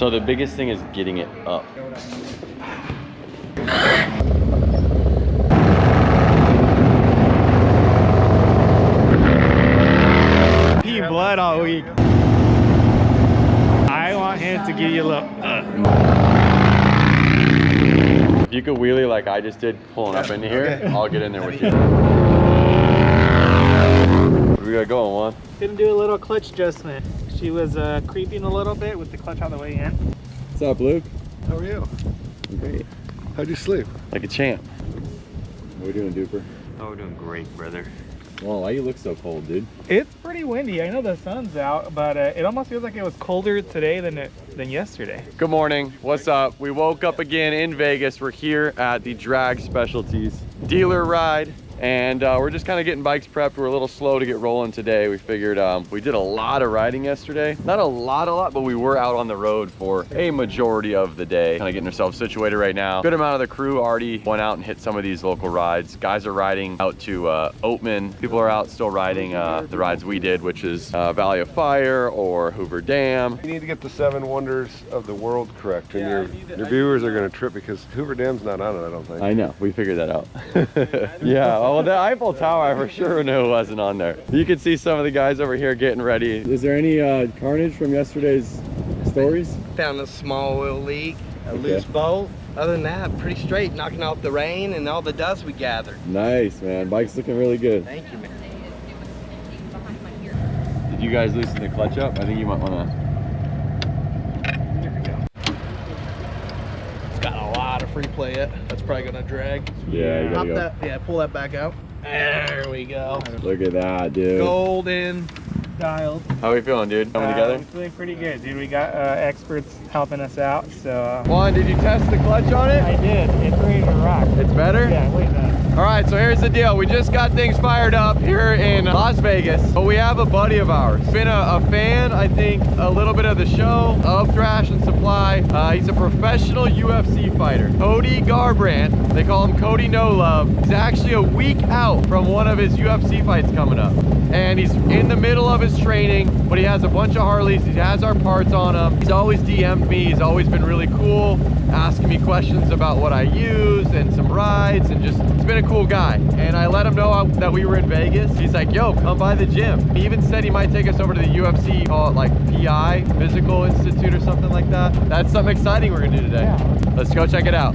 So the biggest thing is getting it up. Pee blood all week. I want him to give you a little. If you could wheelie like I just did, pulling up into here, Okay. I'll get in there with you. What do we got going, Juan? Couldn't do a little clutch adjustment. She was creeping a little bit with the clutch on the way in. What's up, Luke? How are you? Great. How'd you sleep? Like a champ. What are we doing, Duper? Oh, we're doing great, brother. Well, why you look so cold, dude? It's pretty windy. I know the sun's out, but it almost feels like it was colder today than yesterday. Good morning. What's up? We woke up again in Vegas. We're here at the Drag Specialties dealer ride. And we're just kind of getting bikes prepped. We're a little slow to get rolling today. We figured we did a lot of riding yesterday. Not a lot, but we were out on the road for a majority of the day. Kind of getting ourselves situated right now. Good amount of the crew already went out and hit some of these local rides. Guys are riding out to Oatman. People are out still riding the rides we did, which is Valley of Fire or Hoover Dam. You need to get the 7 wonders of the world correct, and your viewers are going to trip because Hoover Dam's not on it, I don't think. I know, we figured that out. Yeah, well, the Eiffel Tower, I for sure knew wasn't on there. You can see some of the guys over here getting ready. Is there any carnage from yesterday's stories? Found a small oil leak, a loose bolt. Other than that, pretty straight, knocking off the rain and all the dust we gathered. Nice, man. Bike's looking really good. Thank you, man. Did you guys loosen the clutch up? I think you might want to. It's got a lot of free play yet. That's probably gonna drag. Yeah, you Pop gotta go. that. Yeah, pull that back out. There we go. Look at that, dude. Golden. Dialed. How are we feeling, dude? Coming together? We're feeling pretty good, dude. We got experts helping us out, so. Juan, did you test the clutch on it? I did. It's ready to rock. It's better? Yeah, wait a minute. All right, so here's the deal. We just got things fired up here in Las Vegas, but we have a buddy of ours. Been a fan, I think, a little bit of the show, of Thrashin Supply. He's a professional UFC fighter. Cody Garbrandt. They call him Cody No Love. He's actually a week out from one of his UFC fights coming up. And he's in the middle of his training, but he has a bunch of Harleys. He has our parts on him. He's always DM'd me. He's always been really cool, asking me questions about what I use and some rides, and just, he's been a cool guy. And I let him know that we were in Vegas. He's like, yo, come by the gym. He even said he might take us over to the UFC, call it like PI, Physical Institute or something like that. That's something exciting we're gonna do today. Yeah. Let's go check it out.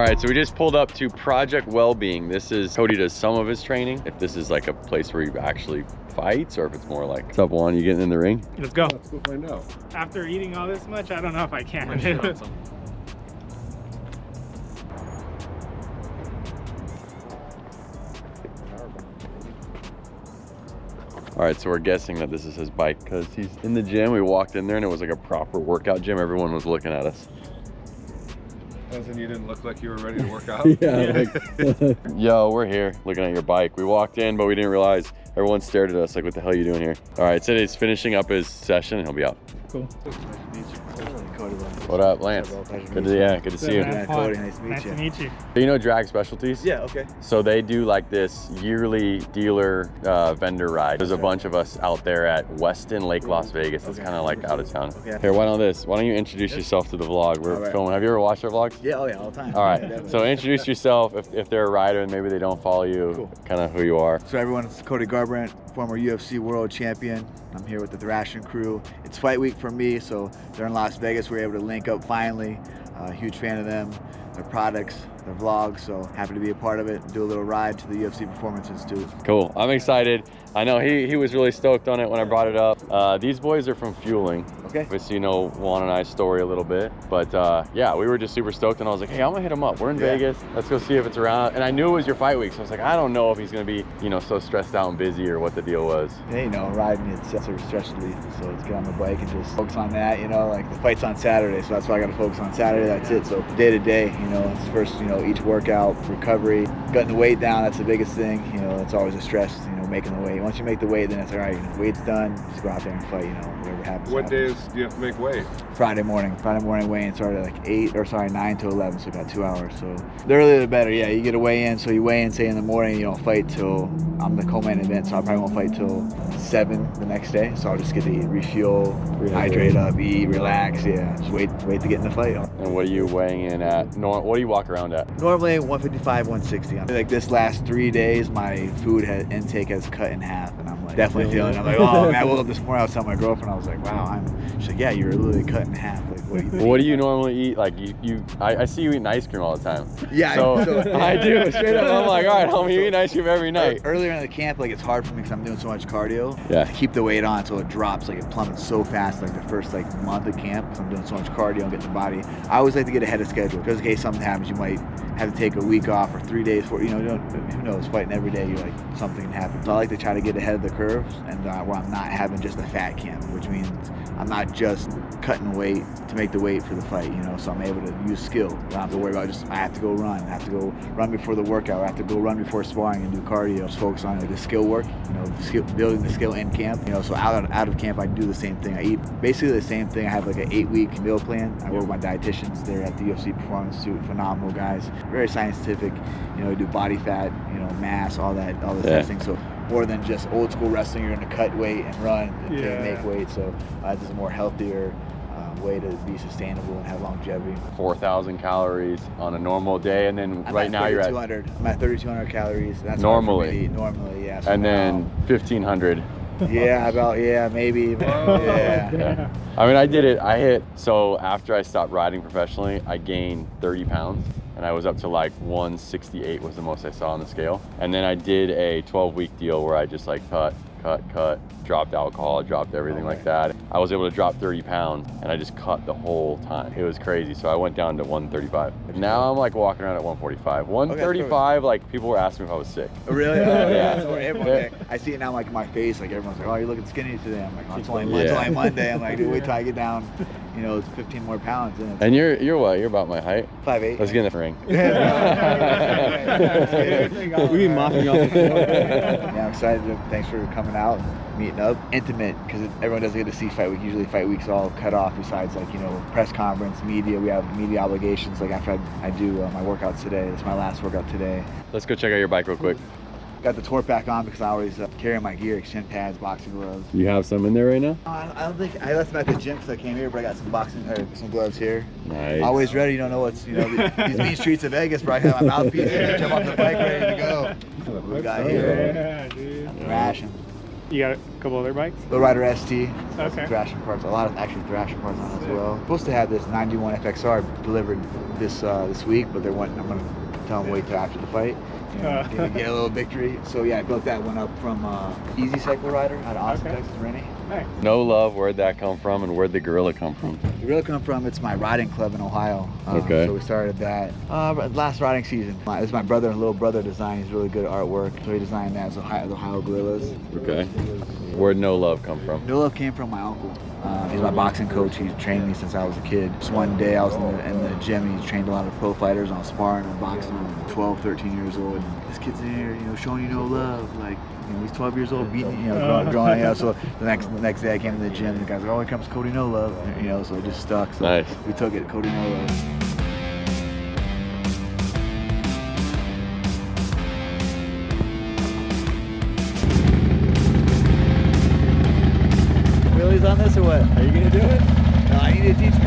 All right, so we just pulled up to Project Wellbeing. This is, Cody does some of his training. If this is like a place where he actually fights, or if it's more like, what's up, Juan? You getting in the ring? Let's go. Let's go find out. After eating all this much, I don't know if I can. All right, so we're guessing that this is his bike because he's in the gym. We walked in there and it was like a proper workout gym. Everyone was looking at us. As in you didn't look like you were ready to work out? Yeah. Like, yo, we're here looking at your bike. We walked in, but we didn't realize. Everyone stared at us like, what the hell are you doing here? All right, so he's finishing up his session and he'll be out. Cool. What up, Lance? Good to see you. Yeah, Cody, nice to meet you. You know Drag Specialties? Yeah, okay. So they do like this yearly dealer vendor ride. There's a bunch of us out there at Weston Lake, Las Vegas. It's kind of like out of town. Okay. Here, why don't you introduce yourself to the vlog? We're filming. Have you ever watched our vlogs? Yeah, oh yeah, all the time. All right, Yeah, so introduce yourself if they're a rider and maybe they don't follow you, Cool. kind of who you are. So everyone, it's Cody Garbrandt, former UFC World Champion. I'm here with the Thrashin crew. It's fight week for me, so they're in Las Vegas. We were able to link up finally. Huge fan of them, their products, their vlogs, so happy to be a part of it. Do a little ride to the UFC Performance Institute. Cool, I'm excited. I know he was really stoked on it when I brought it up. These boys are from Fueling. Okay. Obviously, you know Juan and I's story a little bit, but yeah, we were just super stoked, and I was like, hey, I'm gonna hit him up. We're in Vegas. Let's go see if it's around. And I knew it was your fight week, so I was like, I don't know if he's gonna be, you know, so stressed out and busy or what the deal was. Yeah, you know, riding, it's sort of stress relief, so let's get on the bike and just focus on that, you know, like the fight's on Saturday, so that's why I gotta focus on Saturday, that's it. So day to day, you know, it's first, you know, each workout, recovery, cutting the weight down, that's the biggest thing, you know, it's always a stress, you know, making the weight. Once you make the weight, then it's all right, you know, weight's done, just go out there and fight, you know, whatever happens. What happens. days do you have to make weight? Friday morning weigh-in started at like 9 to 11, so about 2 hours. So the earlier the better. Yeah, you get a weigh-in, so you weigh in say in the morning, you don't fight till, I'm the co-main event, so I probably won't fight till 7 the next day. So I'll just get to eat, refuel, hydrate up, eat, relax. Yeah, just wait to get in the fight. And what are you weighing in at? What do you walk around at? Normally 155, 160. Like this last 3 days, my food intake has cut in half, and I'm like definitely feeling. I'm like, oh man, I woke up this morning, I was telling my girlfriend, I was like, wow, she's like, yeah, you're literally cut in half. Like, what do you think? What do you normally eat? Like I see you eating ice cream all the time. Yeah, so I do straight up. I'm like, all right, homie, you eating ice cream every night. Earlier in the camp, like it's hard for me because I'm doing so much cardio. Yeah. To keep the weight on until it drops, like it plummets so fast, like the first like month of camp, because I'm doing so much cardio and getting the body. I always like to get ahead of schedule, because in case something happens, you might have to take a week off or 3 days for, you know, who knows, fighting every day, you're like, something can happen. So I like to try to get ahead of the curves, and where I'm not having just a fat camp, which means I'm not just cutting weight to make the weight for the fight, you know, so I'm able to use skill. I don't have to worry about just, I have to go run. I have to go run before the workout. I have to go run before sparring and do cardio. Just focus on the skill work, you know, building the skill in camp. You know, so out of camp, I do the same thing. I eat basically the same thing. I have like an 8-week meal plan. I work with my dietitians there at the UFC Performance Institute. Phenomenal guys, very scientific. You know, we do body fat, you know, mass, all this testing. So more than just old school wrestling, you're gonna cut weight and run to make weight. So this is a more healthier way to be sustainable and have longevity. 4,000 calories on a normal day, and then right now you're at 3,200. I'm at 3,200 calories. That's normally. Normally, yeah. So and then 1,500. Yeah, maybe. Yeah. I mean, I hit, so after I stopped riding professionally, I gained 30 pounds. And I was up to like 168 was the most I saw on the scale. And then I did a 12-week deal where I just like cut, dropped alcohol, dropped everything like that. I was able to drop 30 pounds and I just cut the whole time. It was crazy. So I went down to 135. Now I'm like walking around at 145. 135, like people were asking me if I was sick. Oh, really? Yeah. I see it now like in my face, like everyone's like, oh, you're looking skinny today. I'm like, oh, it's only Monday. I'm like, dude, wait till I get down, you know, 15 more pounds. And you're what? You're about my height? 5'8". Let's get in the ring. We be mopping y'all before. Yeah, I'm excited. Thanks for coming out and meeting up. Intimate, because everyone doesn't get to see fight week. Usually fight week's all cut off besides like, you know, press conference, media. We have media obligations. Like after I do my workouts today. It's my last workout today. Let's go check out your bike real quick. Got the torque back on because I always carry my gear, shin pads, boxing gloves. You have some in there right now? I don't think, I left them at the gym because I came here, but I got some gloves here. Nice. Always ready, you don't know what's, you know, these mean streets of Vegas, bro. I have my mouthpiece here, jump off the bike, ready to go. What we got here? Yeah, dude. Thrashin. You got a couple other bikes? Lowrider ST. Okay. Thrashin parts. A lot of actually Thrashin parts on it as well. Supposed to have this 91 FXR delivered this week, but they're wanting. I'm gonna tell them wait till after the fight. You know, get a little victory. So yeah, I built that one up from Easy Cycle Rider out of Austin, Texas, Rennie. Nice. No love, where'd that come from and where'd the gorilla come from? The gorilla come from, it's my riding club in Ohio. Okay. So we started that last riding season. It was my brother and little brother design. He's really good at artwork. So he designed that as the Ohio Gorillas. Okay. Where'd no love come from? No love came from my uncle. He's my boxing coach. He's trained me since I was a kid. Just one day I was in the gym and he trained a lot of pro fighters, and I was sparring and boxing. I'm 12, 13 years old. And this kid's in here, you know, showing you no love. Like, you know, he's 12 years old, beating, you know, growing, you know. So the next day I came to the gym and the guys like, oh, here comes Cody No Love, you know. So it just stuck. So nice. We took it, Cody No Love. Wheelies on this or what? Are you gonna do it? No, I need you to teach me.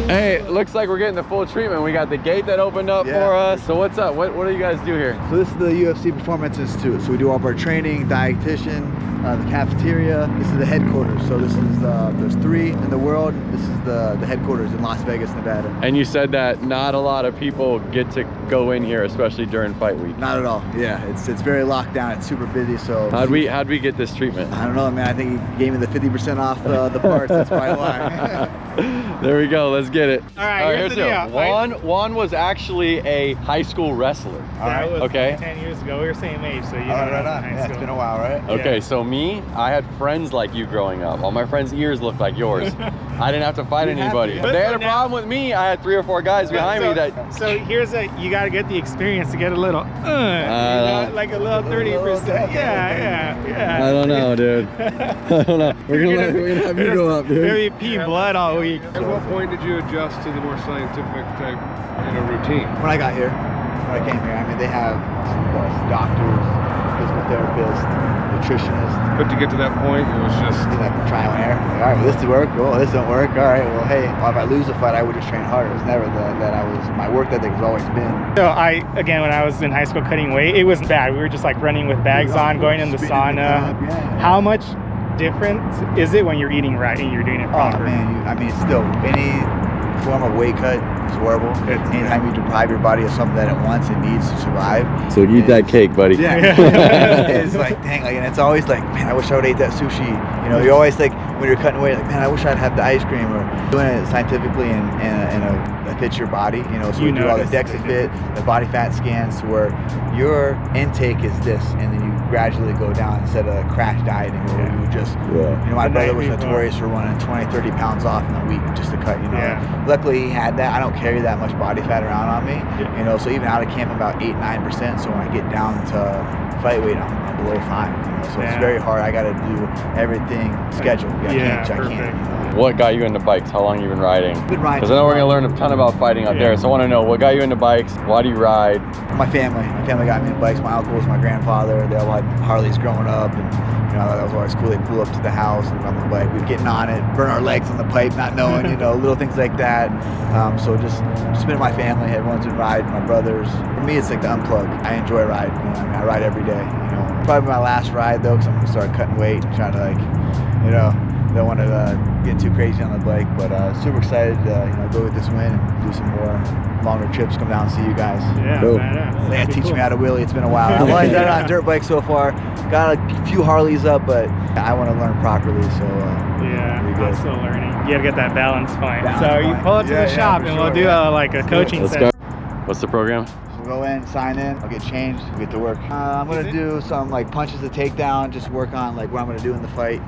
Hey, looks like we're getting the full treatment. We got the gate that opened up for us. So what's up? What do you guys do here? So this is the UFC Performance Institute. So we do all of our training, dietitian, the cafeteria. This is the headquarters. So this is there's 3 in the world. This is the headquarters in Las Vegas, Nevada. And you said that not a lot of people get to go in here, especially during fight week. Not at all. Yeah, it's very locked down. It's super busy. So how'd we get this treatment? I don't know, man. I think he gave me the 50% off the parts. That's probably why. There we go. Let's get it. All right, here's the deal. Juan was actually a high school wrestler. That was okay. 10 years ago. We were same age, so you know. Right on. Yeah, it's been a while, right? Okay, Yeah. so me, I had friends like you growing up. All my friends' ears looked like yours. I didn't have to fight anybody. to. But they had a problem with me. I had 3 or 4 guys behind me that. So here's you got to get the experience to get a little, you know, like a little 30%. Yeah. I don't know, dude. I don't know. We're gonna have you go up, dude. Maybe pee blood all week. At what point did you adjust to the more scientific type, routine? When I got here, when I came here, I mean, they have doctors, physical therapists, nutritionists. But to get to that point, it was just Like trial and error. Like, all right, well, this work. Well, this don't work. All right, well, hey, well, if I lose a fight, I would just train harder. It was never that I was. My work ethic has always been. So again, when I was in high school cutting weight, it was bad. We were just like running with bags on, going in the sauna. How much different is it when you're eating right and you're doing it proper? Oh man, I mean, still any form of weight cut is horrible. Anytime you deprive your body of something that it wants, it needs to survive. So eat that cake, buddy. Yeah. It's like, dang, like, and it's always like, man, I wish I would ate that sushi. You know, you're always like, when you're cutting weight, like, man, I wish I'd have the ice cream, or doing it scientifically and that fits your body. You know, so we do all the DEXA fit, the body fat scans, to where your intake is this, and then you gradually go down instead of crash dieting, where you just, you know, my brother was notorious for running 20, 30 pounds off in a week just to cut, you know. Yeah. Luckily he had that. I don't carry that much body fat around on me, you know, so even out of camp about 8-9%. So when I get down to fight weight, I'm below 5, you know, so it's very hard. I got to do everything scheduled. I can't. What got you into bikes? How long have you been riding? Been riding. Because I know we're going to learn a ton about fighting out there. So I want to know, what got you into bikes? Why do you ride? My family got me into bikes. My uncles, my grandfather, they all had Harleys growing up, and you know, that was always cool. They'd pull up to the house and run the bike. We'd getting on it, burn our legs on the pipe, not knowing, you know, little things like that. So just been in my family. Everyone's been riding. My brothers. For me, it's like the unplug. I enjoy riding. You know, I mean, I ride every day. You know, probably my last ride though, because I'm gonna start cutting weight and trying to, like, you know, don't want to get too crazy on the bike, but super excited to go with this win and do some more longer trips, come down and see you guys. Yeah, Cool. badass. Yeah, That'd be teach cool. me how to wheelie. It's been a while. I've only done it on dirt bikes so far. Got a few Harleys up, but I want to learn properly. So Yeah, Pretty I'm good. still learning. You gotta get that balance point. Balance So you point. pull up to Yeah, the yeah, shop for and we'll sure, do yeah. like a coaching Let's session. What's the program? we'll go in, sign in. I'll get changed, we'll get to work. I'm gonna do some like punches to take down, just work on like what I'm gonna do in the fight.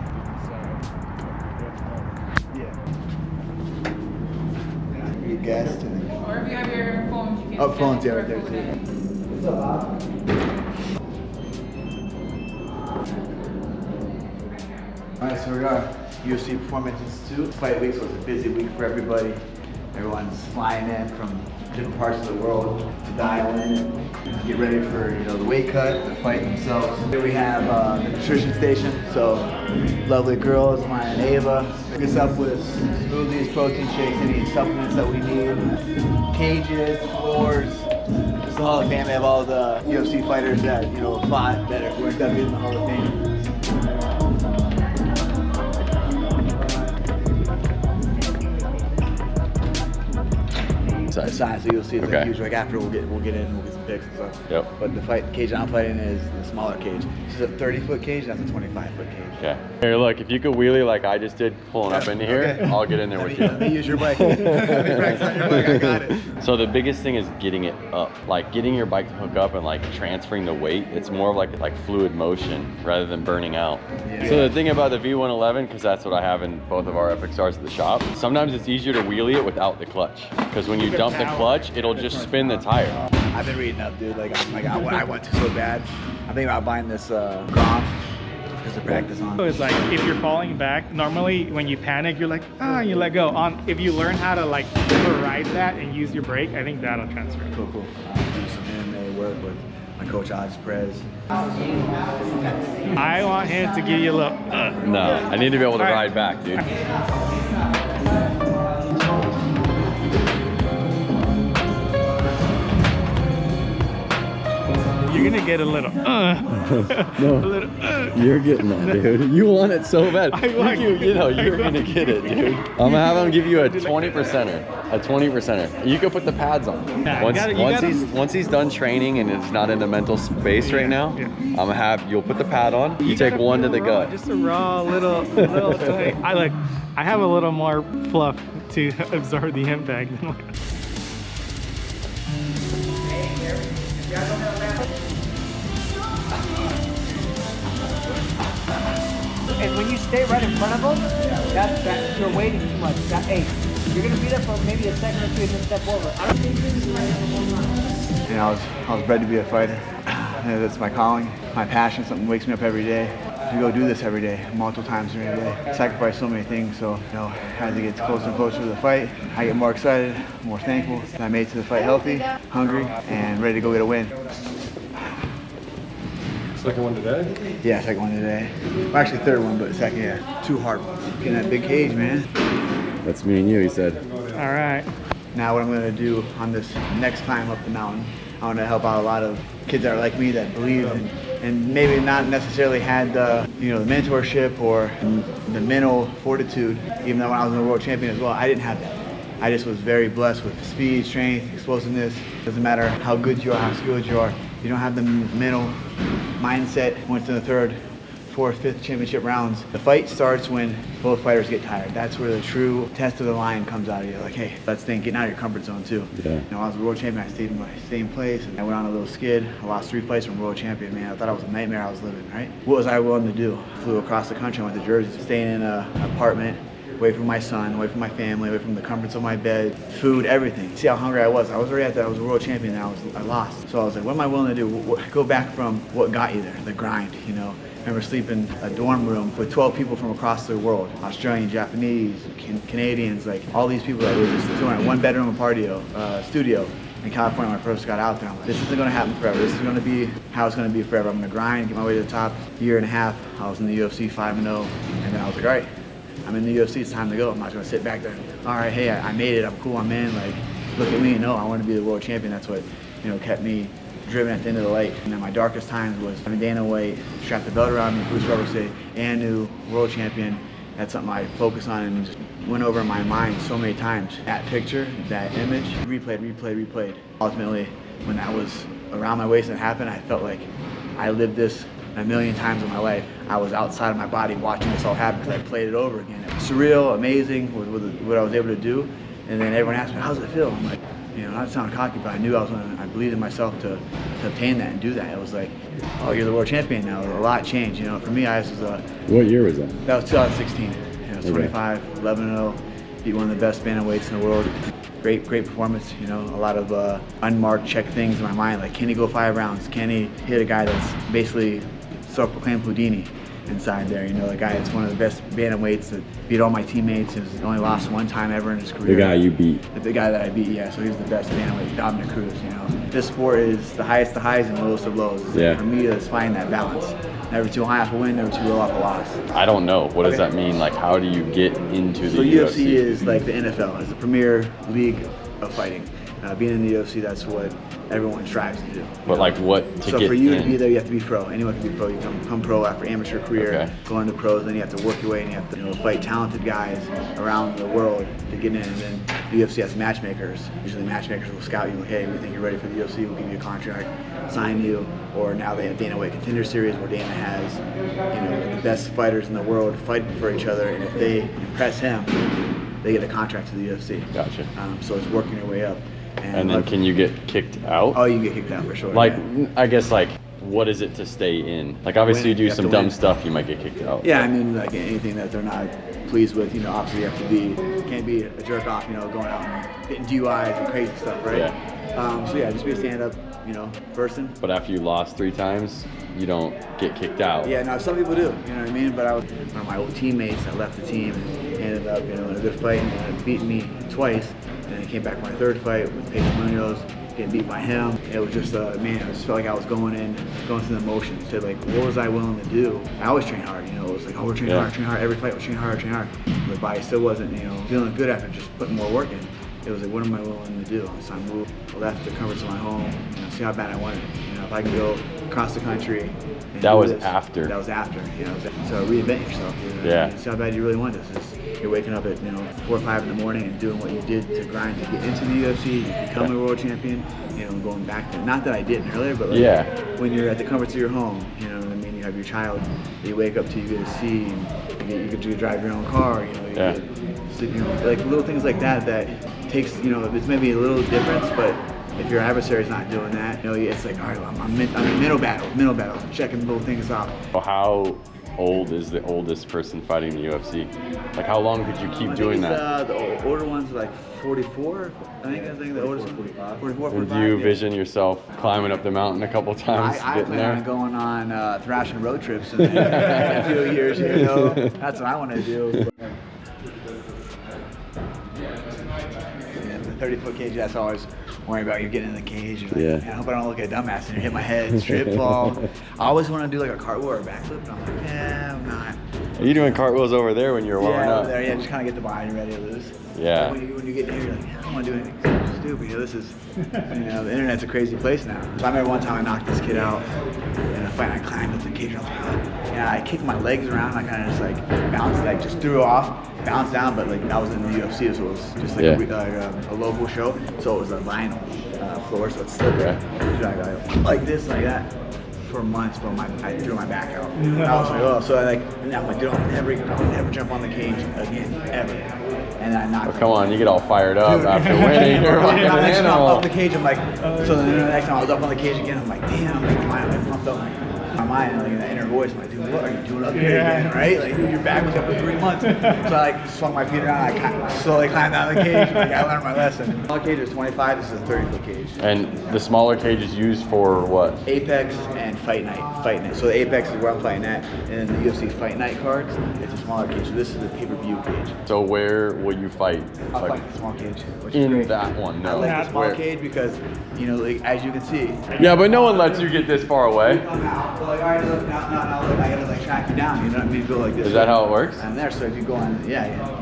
You guessed. Or if you have your phones, you can. Oh, phones, yeah, right there too. What's up, Bob? All right, so we are UFC Performance Institute. Fight week, so it's a busy week for everybody. Everyone's flying in from different parts of the world to dial in and get ready for the weight cut, the fight themselves. Here we have the nutrition station. So lovely girls, Maya and Ava, hook us up with smoothies, protein shakes, any supplements that we need, cages, floors. Just the Hall of Fame. They have all the UFC fighters that fought that are worked up in the Hall of Fame. Size, so you'll see it's like Okay. huge. Like after we'll get in, we'll get some pics and stuff. Yep. But the cage I'm fighting is the smaller cage. This is a 30-foot cage. That's a 25-foot cage. Okay. Here, look, if you could wheelie like I just did pulling up into here, Okay. I'll get in there with you. Let me use your bike. Let me practice on your bike. I got it. So the biggest thing is getting it up, like getting your bike to hook up and like transferring the weight. It's more of like fluid motion rather than burning out. Yeah. So the thing about the V111, because that's what I have in both of our FXRs at the shop, sometimes it's easier to wheelie it without the clutch. Because when you dump the clutch, it'll just spin the tire. I've been reading up, dude. Like I want to so bad. I'm thinking about buying this Grom just to practice on. So it's like if you're falling back, normally when you panic, you're like, you let go. If you learn how to like override that and use your brake, I think that'll transfer. Cool. Do some MMA work with my coach Alex Perez. I want him to give you a little. No, I need to be able to All right. ride back, dude. You're gonna get a little. No. A little. You're getting that, dude. You want it so bad. I like it. You're gonna get it, dude. I'm gonna have him give you a 20%er. A 20%er. You can put the pads on. Nah, Once he's done training and is not in the mental space right now, Yeah. I'm gonna have you'll put the pad on. You take gotta one to feel the raw, gut. Just a raw little toy. I have a little more fluff to absorb the impact. And when you stay right in front of them, that you're waiting too much. Hey, you're gonna be there for maybe a second or two and then step over. I don't think this is right. I was bred to be a fighter. That's my calling, my passion, something that wakes me up every day. To go do this every day, multiple times during the day. Sacrifice so many things, so as it gets closer and closer to the fight, I get more excited, more thankful that I made it to the fight healthy, hungry, and ready to go get a win. Second one today? Yeah, second one today. Well, actually third one, but second, yeah. 2 hard ones. Getting that big cage, man. That's me and you, he said. All right. Now what I'm gonna do on this next climb up the mountain, I wanna help out a lot of kids that are like me that believe and maybe not necessarily had the mentorship or the mental fortitude. Even though when I was a world champion as well, I didn't have that. I just was very blessed with speed, strength, explosiveness. Doesn't matter how good you are, how skilled you are. You don't have the mental mindset. Once in the 3rd, 4th, 5th championship rounds, the fight starts when both fighters get tired. That's where the true test of the line comes out of you. Like, hey, let's think, getting out of your comfort zone too. Yeah. I was a world champion. I stayed in my same place, and I went on a little skid. I lost 3 fights from world champion. Man, I thought it was a nightmare I was living. Right? What was I willing to do? Flew across the country. I went to Jersey, staying in an apartment, away from my son, away from my family, away from the comforts of my bed, food, everything. See how hungry I was. I was already at that. I was a world champion, and I lost. So I was like, what am I willing to do? Go back from what got you there, the grind. I remember sleeping in a dorm room with 12 people from across the world, Australian, Japanese, Canadians, like all these people that were just doing a 1-bedroom studio in California when I first got out there. I'm like, this isn't gonna happen forever. This is gonna be how it's gonna be forever. I'm gonna grind, get my way to the top. Year and a half, I was in the UFC 5-0, and then I was like, all right, I'm in the UFC, it's time to go. I'm not gonna sit back there. All right, hey, I made it, I'm cool, I'm in, like, look at me, no, I wanna be the world champion. That's what, kept me driven at the end of the light. And then my darkest times was having Dana White strap the belt around me, Bruce Rubber say, Anu, world champion, That's something I focus on and just went over in my mind so many times. That picture, that image, replayed. Ultimately, when that was around my waist and it happened, I felt like I lived this a million times in my life. I was outside of my body watching this all happen because I played it over again. It was surreal, amazing, what I was able to do. And then everyone asked me, how does it feel? I'm like, you know, not to sound cocky, but I knew I believed in myself to obtain that and do that. It was like, oh, you're the world champion now. A lot changed, you know. For me, I was What year was that? That was 2016. You know, I was 25, 11-0, beat one of the best bantamweights in the world. Great performance, you know, a lot of unmarked check things in my mind, like can he go 5 rounds? Can he hit a guy that's basically self-proclaimed Houdini inside there, you know, a guy that's one of the best bantamweights that beat all my teammates, has only lost 1 time ever in his career. The guy you beat. The guy that I beat, yeah, so he's the best bantamweight, Dominick Cruze, you know. This sport is the highest of highs and the lowest of lows. Yeah. For me, it's finding that balance. Never too high off a win, never too low off a loss. I don't know. What does that mean? Like, how do you get into the UFC? So UFC is like the NFL. It's the premier league of fighting. Being in the UFC, that's what everyone strives to do. But like what to so get for you in? to be there, you have to be pro. Anyone can be pro. You come pro after amateur career, go into pros, then you have to work your way and you have to, you know, fight talented guys around the world to get in. And then the UFC has matchmakers. Usually matchmakers will scout you, like, hey, we think you're ready for the UFC, we'll give you a contract, sign you. Or now they have Dana White Contender Series where Dana has, you know, the best fighters in the world fighting for each other, and if they impress him, they get a contract to the UFC. Gotcha. So it's working your way up. And then can you get kicked out? Oh, you can get kicked out for sure. Like, yeah. I guess, like, what is it to stay in? Like, obviously you do some dumb stuff, you might get kicked out. Yeah, I mean, like anything that they're not pleased with, you know, obviously you have to be, can't be a jerk off, you know, going out and getting DUIs and crazy stuff, right? Yeah. So yeah, just be a stand-up, you know, person. But after you lost 3 times, you don't get kicked out. Yeah, no, some people do, you know what I mean? But one of my old teammates that left the team and ended up, you know, in a good fight and beating me twice. And he came back my 3rd fight with Pedro Munoz, getting beat by him. It was just, man, I just felt like I was going through the motions. So like, what was I willing to do? I always train hard, you know. It was like, oh, we're training hard. Every fight was train hard. My body still wasn't, you know, feeling good after just putting more work in. It was like, what am I willing to do? So I moved, left the comforts of my home, you know, see how bad I wanted it. You know, if I can go across the country. That was after. That was after, you know. So reinvent yourself. You know? Yeah. See how bad you really want this. You're waking up at, you know, 4 or 5 in the morning and doing what you did to grind to get into the UFC, to become a world champion, you know, going back there. Not that I didn't earlier, but like when you're at the comforts of your home, you know what I mean? You have your child that you wake up to, you get to see, and you get to drive your own car, you know, you get sleep, you know, like little things like that takes, you know, it's maybe a little difference, but if your adversary's not doing that, you know, it's like, all right, I'm in middle battle, checking little things off. How old is the oldest person fighting the UFC? Like, how long could you keep doing that? The older ones are like 44, I think the oldest one. 44, 45. Do you vision yourself climbing up the mountain a couple times, I plan on going on Thrashin road trips in a few years, you know. That's what I want to do. The 30-foot cage, that's always worrying about. You getting in the cage. You're like, I hope I don't look like a dumbass and hit my head, strip fall. I always want to do like a cartwheel or a backflip, but I'm like, I'm not. Are you doing cartwheels over there when you're warming up? There, just kind of get the body ready to lose. Yeah. When you get in here, you're like, I don't want to do anything so stupid. You know, this is, you know, the internet's a crazy place now. So I remember one time I knocked this kid out in a fight. I climbed up the cage. I was like, oh. Yeah, I kicked my legs around. I kind of just like bounced, like just threw off, bounced down. But like that was in the UFC, so it was just like a local show. So it was a vinyl floor, so it's slippery. So I got like this, like that. For months, but I threw my back out. And I was like, oh, so and I'm like, dude, I'll never jump on the cage again, ever. And then I knocked. Come on, you get all fired up after winning. You're fucking an next time I'm animal. up the cage, I'm like, so then the next time I was up on the cage again, I'm like, damn, I'm pumped up. My mind, like that inner voice, I'm like, dude, what are you doing up here again, right? Like, dude, your back was up for 3 months. So I like swung my feet around, I slowly climbed down the cage. Like, I learned my lesson. The small cage is 25, this is a 30-foot cage. And the smaller cage is used for what? Apex and Fight Night. So the Apex is where I'm fighting at, and then the UFC Fight Night cards, it's a smaller cage. So this is the pay-per-view cage. So where will you fight? I'll Like, fight the small cage. Which is in great. that one, no. I like the small cage because, you know, like, as you can see. Yeah, but no one lets you get this far away. So like, all right, look, now, look, I gotta like track you down. You know what I mean? Go like this. Is that how it works? I'm there. So if you go on, you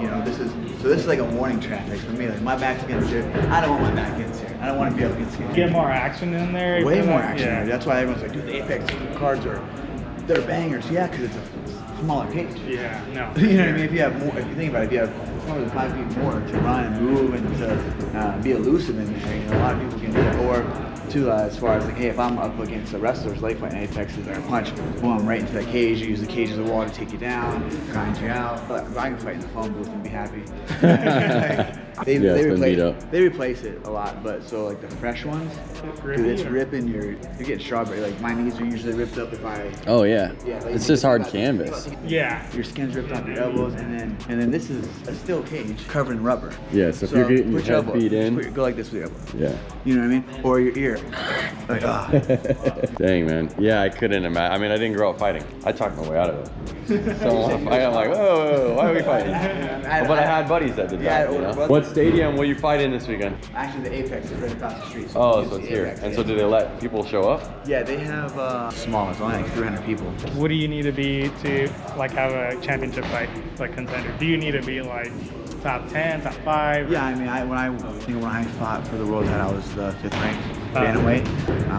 know, this is like a warning track. Like for me, like my back's against here. I don't want my back against here. I don't want to be up against here. Get more action in there. Way more action. Yeah. That's why everyone's like, dude, the Apex cards they're bangers. Yeah, because it's a smaller cage. Yeah, no. You know what I mean? If you have more, if you think about it, if you have 4 to 5 feet more to run and move and to be elusive in there, you know, a lot of people can do it. Or to as far as like, hey, if I'm up against a wrestler's leg fight in Apex, is there a punch, boom, right into that cage, you use the cage as a wall to take you down, grind you out. But I can fight in the phone booth and be happy. They replace it a lot, but so like the fresh ones, dude, it's ripping you're getting strawberry. Like my knees are usually ripped up if I. Oh yeah. Like, It's just hard canvas. Yeah. Your skin's ripped off your elbows, and then this is a steel cage covered in rubber. Yeah. So if you're getting your put head elbow, beat in. go like this with your elbow. Yeah. You know what I mean? Or your ear. Like ah. Dang, man. Yeah, I couldn't imagine. I mean, I didn't grow up fighting. I talked my way out of it. So I'm like, whoa, why are we fighting? But I had buddies that did that. You know? What stadium will you fight in this weekend? Actually, the Apex is right across the street. Oh, so it's here. And so do they let people show up? Yeah, they have small. It's only like 300 people. What do you need to be to like have a championship fight, like contender? Do you need to be like top 10, top 5? Yeah, I mean, when I fought for the world title, I was the 5th ranked Bantamweight,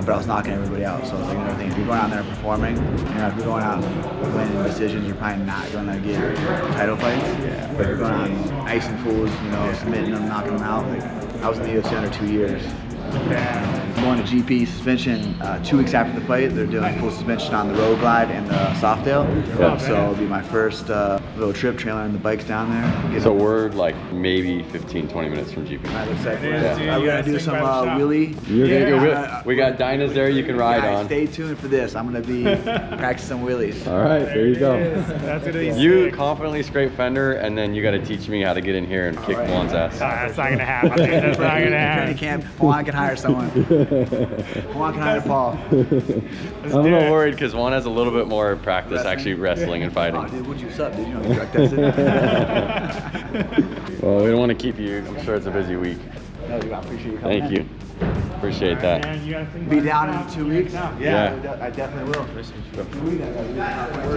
but I was knocking everybody out. So it's like another thing. If you're going out there performing, if you're going out and winning decisions, you're probably not going to get title fights. Yeah. But if you're going out and icing fools, you know, submitting them, knocking them out. Like I was in the UFC under 2 years. Going to GP suspension 2 weeks after the fight. They're doing full suspension on the road glide and the Softail. So it'll be my first little trip trailing the bikes down there. So we're like maybe 15-20 minutes from GP. That looks like I'm gonna do some wheelie. You're gonna do wheelie. We got dynas there you can ride on. Stay tuned for this. I'm gonna be practicing some wheelies. All right, there you go. That's what it is. You confidently scrape fender, and then you got to teach me how to get in here and kick Juan's ass. That's not gonna happen. That's not gonna happen. Training camp. Juan can hire someone. Juan can hire Paul. I'm a little worried because Juan has a little bit more practice actually wrestling and fighting. Oh, dude, what'd you sup? Did you know you drug tested? Well, we don't want to keep you. I'm sure it's a busy week. No, dude, I appreciate you coming. Thank you. Appreciate that. Be down in 2 weeks? Yeah. I definitely will. Where's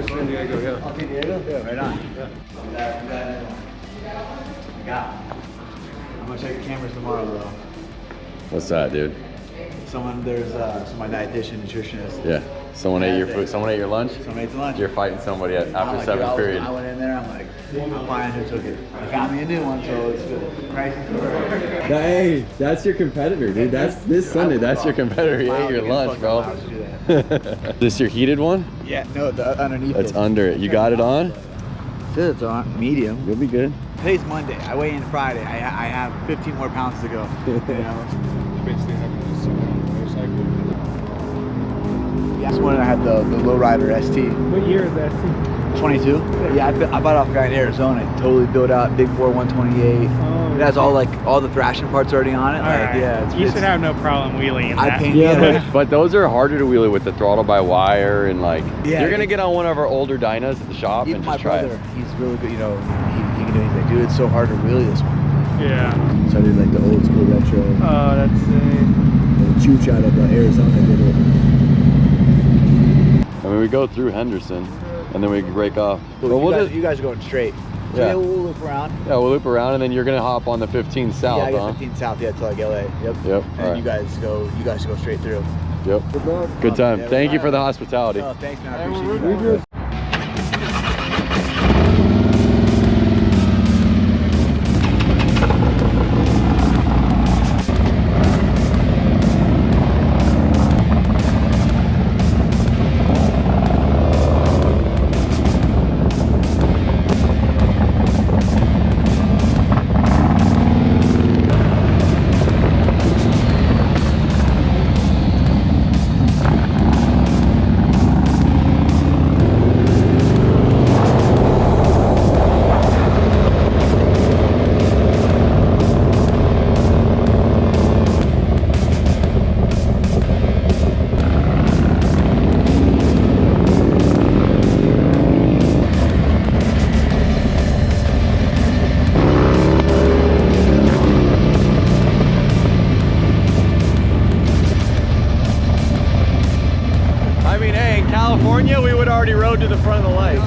San Diego? Yeah. Oh, San Diego? Yeah, right on. Yeah. I'm gonna check the cameras tomorrow, bro. What's that, dude? There's my dietitian, nutritionist. Yeah. Someone ate your food. Someone ate your lunch. Someone ate the lunch. You're fighting somebody after like, 7th period. I went in there. I'm like, I'm fine. Who took it? They got me a new one, so it's good. Prices are Hey, that's your competitor, dude. That's this Sunday. That's your competitor. He ate your lunch, bro. This your heated one? Yeah, no, the underneath. It's under it. You got it on? It's on medium. You'll be good. Today's Monday. I weigh in Friday. I have 15 more pounds to go. You know? Basically having this motorcycle. Yeah, this one I had the Lowrider ST. What year is that? 22. Yeah, I bought off a guy in Arizona. Totally built out, big bore 128. Oh, it has all the Thrashin parts already on it. All like, right. yeah, You should have no problem wheeling in I that. paint But those are harder to wheelie with the throttle by wire and like. Yeah, you're gonna get on one of our older dynas at the shop Even and my just try brother, it. he's really good. You know, he can do anything. Dude, it's so hard to wheelie this one. Yeah. So I did like the old school retro. Oh, that's The Chooch out of Arizona did it. I mean, we go through Henderson and then we break off. Well, you guys are going straight. So Yeah. we'll loop around. Yeah, we'll loop around and then you're gonna hop on the 15 south, Yeah, I huh? get 15 south, yeah, to like LA. Yep. Yep. And All right. you guys go straight through. Yep. Good time. Yeah, Thank you for the hospitality. Oh, thanks, man. I appreciate you. California, we would already rode to the front of the light.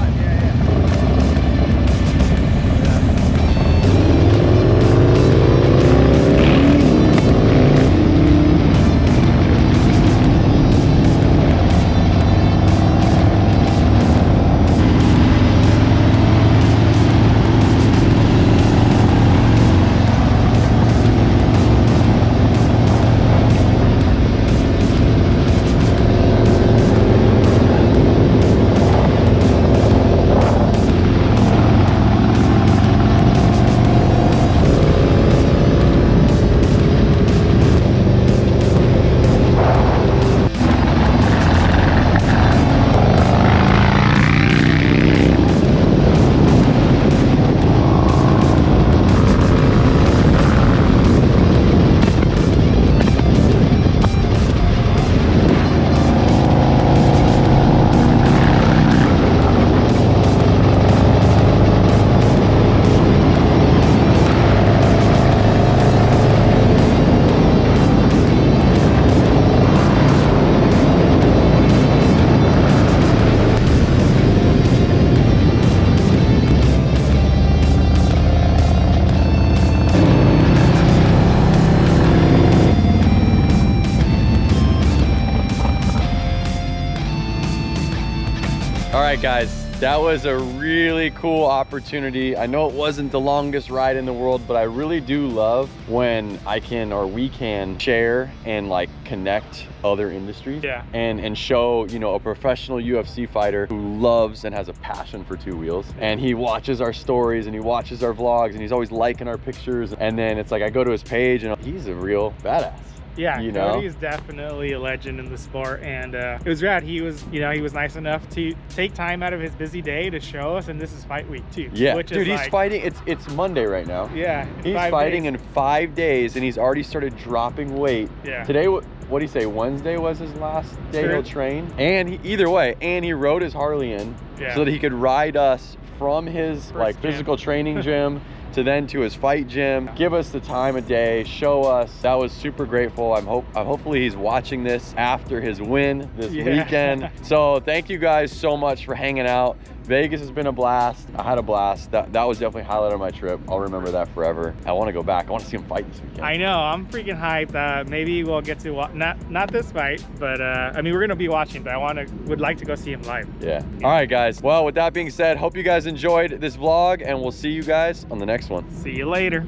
All right, guys, that was a really cool opportunity. I know it wasn't the longest ride in the world, but I really do love when I can, or we can, share and like connect other industries. Yeah. And show, you know, a professional UFC fighter who loves and has a passion for two wheels. And he watches our stories and he watches our vlogs and he's always liking our pictures. And then it's like I go to his page and he's a real badass. Yeah, you know? Cody is definitely a legend in the sport, and it was rad. He was, you know, he was nice enough to take time out of his busy day to show us, and this is fight week too. Yeah, which dude, is he's like, fighting. It's Monday right now. Yeah, he's fighting in 5 days, and he's already started dropping weight. Yeah. Today, what do you say? Wednesday was his last day he'll train, and either way, and he rode his Harley in so that he could ride us from his physical training gym to then to his fight gym, give us the time of day, show us. That was super grateful. I'm hopefully he's watching this after his win this weekend. So thank you guys so much for hanging out. Vegas has been a blast. I had a blast. That was definitely a highlight of my trip. I'll remember that forever. I want to go back. I want to see him fight this weekend. I know, I'm freaking hyped. Maybe we'll get to not this fight, but I mean, we're gonna be watching, but would like to go see him live. Yeah. All right, guys. Well, with that being said, hope you guys enjoyed this vlog, and we'll see you guys on the next one. See you later.